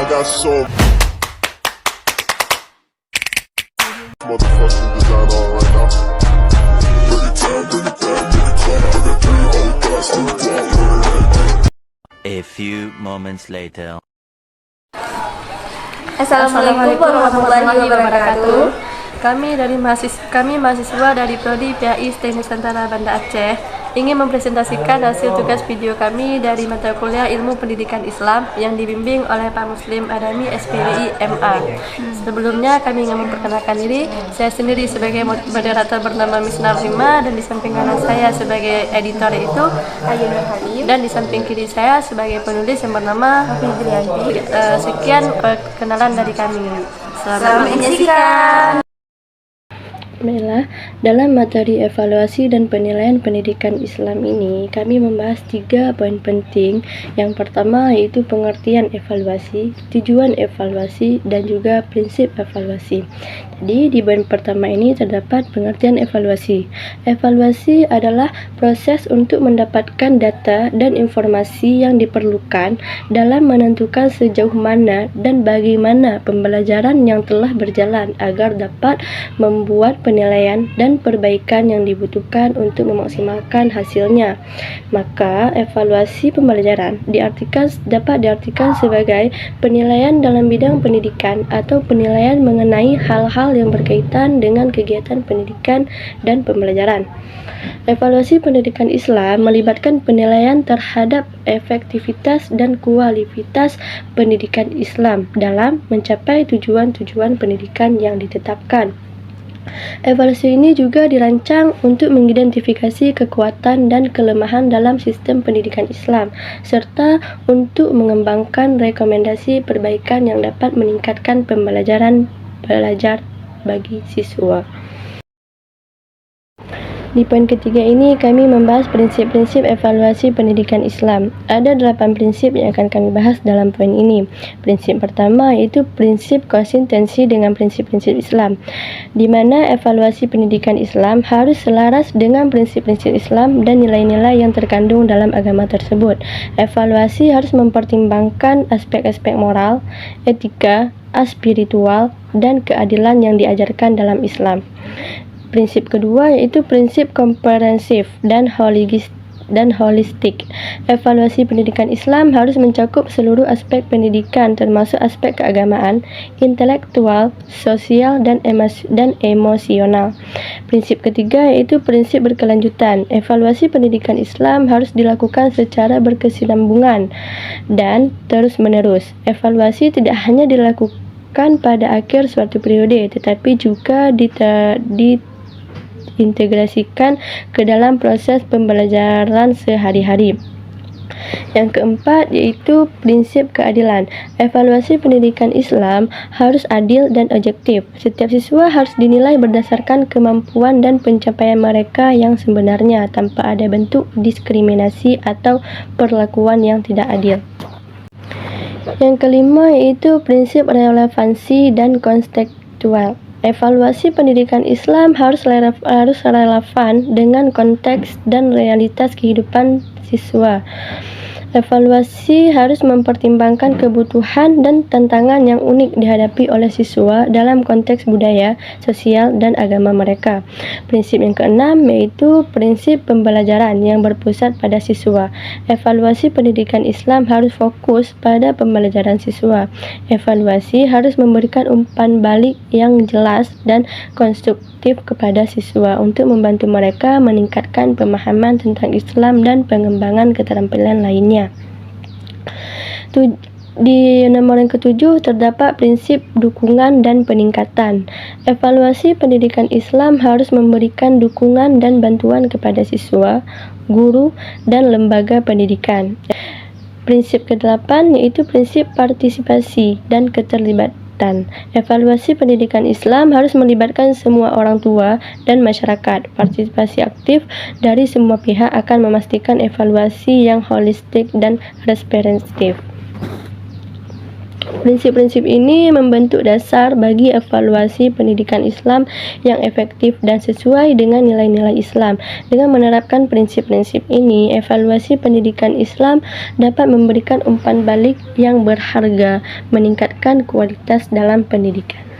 I got so motherfucking design on right now. Bring it down, bring it down, bring it down. I got 3 old guys on the block. A few moments later. Assalamualaikum warahmatullahi wabarakatuh. Kami mahasiswa dari Prodi PAI STE Nusantara Banda Aceh ingin mempresentasikan hasil tugas video kami dari mata kuliah Ilmu Pendidikan Islam yang dibimbing oleh Pak Muslim Adami SPDI MA. Sebelumnya kami ingin memperkenalkan diri. Saya sendiri sebagai moderator bernama Misnar Rima, dan di samping kanan saya sebagai editor itu Ayunur Halim, dan di samping kiri saya sebagai penulis yang bernama Fidrianti. Sekian perkenalan dari kami. Selamat menyaksikan. Baiklah, dalam materi evaluasi dan penilaian pendidikan Islam ini, kami membahas 3 poin penting. Yang pertama yaitu pengertian evaluasi, tujuan evaluasi, dan juga prinsip evaluasi. Jadi, di poin pertama ini terdapat pengertian evaluasi. Evaluasi adalah proses untuk mendapatkan data dan informasi yang diperlukan dalam menentukan sejauh mana dan bagaimana pembelajaran yang telah berjalan agar dapat membuat penilaian dan perbaikan yang dibutuhkan untuk memaksimalkan hasilnya. Maka, evaluasi pembelajaran dapat diartikan sebagai penilaian dalam bidang pendidikan atau penilaian mengenai hal-hal yang berkaitan dengan kegiatan pendidikan dan pembelajaran. Evaluasi pendidikan Islam melibatkan penilaian terhadap efektivitas dan kualitas pendidikan Islam dalam mencapai tujuan-tujuan pendidikan yang ditetapkan. Evaluasi ini juga dirancang untuk mengidentifikasi kekuatan dan kelemahan dalam sistem pendidikan Islam, serta untuk mengembangkan rekomendasi perbaikan yang dapat meningkatkan pembelajaran belajar bagi siswa. Di poin ketiga ini, kami membahas prinsip-prinsip evaluasi pendidikan Islam. Ada 8 prinsip yang akan kami bahas dalam poin ini. Prinsip pertama yaitu prinsip konsistensi dengan prinsip-prinsip Islam, di mana evaluasi pendidikan Islam harus selaras dengan prinsip-prinsip Islam dan nilai-nilai yang terkandung dalam agama tersebut. Evaluasi harus mempertimbangkan aspek-aspek moral, etika, spiritual, dan keadilan yang diajarkan dalam Islam. Prinsip kedua yaitu prinsip komprehensif dan holistik. Evaluasi pendidikan Islam harus mencakup seluruh aspek pendidikan, termasuk aspek keagamaan, intelektual, sosial, dan emosional. Prinsip ketiga yaitu prinsip berkelanjutan. Evaluasi pendidikan Islam harus dilakukan secara berkesinambungan dan terus-menerus. Evaluasi tidak hanya dilakukan pada akhir suatu periode, tetapi juga diintegrasikan ke dalam proses pembelajaran sehari-hari. Yang keempat yaitu prinsip keadilan. Evaluasi pendidikan Islam harus adil dan objektif. Setiap siswa harus dinilai berdasarkan kemampuan dan pencapaian mereka yang sebenarnya, tanpa ada bentuk diskriminasi atau perlakuan yang tidak adil. Yang kelima yaitu prinsip relevansi dan kontekstual. Evaluasi pendidikan Islam harus relevan dengan konteks dan realitas kehidupan siswa. Evaluasi harus mempertimbangkan kebutuhan dan tantangan yang unik dihadapi oleh siswa dalam konteks budaya, sosial, dan agama mereka. Prinsip yang keenam yaitu prinsip pembelajaran yang berpusat pada siswa. Evaluasi pendidikan Islam harus fokus pada pembelajaran siswa. Evaluasi harus memberikan umpan balik yang jelas dan konstruktif kepada siswa untuk membantu mereka meningkatkan pemahaman tentang Islam dan pengembangan keterampilan lainnya. Di nomor yang ketujuh terdapat prinsip dukungan dan peningkatan. Evaluasi pendidikan Islam harus memberikan dukungan dan bantuan kepada siswa, guru, dan lembaga pendidikan. Prinsip ke-8 yaitu prinsip partisipasi dan keterlibatan. Evaluasi pendidikan Islam harus melibatkan semua orang tua dan masyarakat. Partisipasi aktif dari semua pihak akan memastikan evaluasi yang holistik dan responsif. Prinsip-prinsip ini membentuk dasar bagi evaluasi pendidikan Islam yang efektif dan sesuai dengan nilai-nilai Islam. Dengan menerapkan prinsip-prinsip ini, evaluasi pendidikan Islam dapat memberikan umpan balik yang berharga, meningkatkan kualitas dalam pendidikan.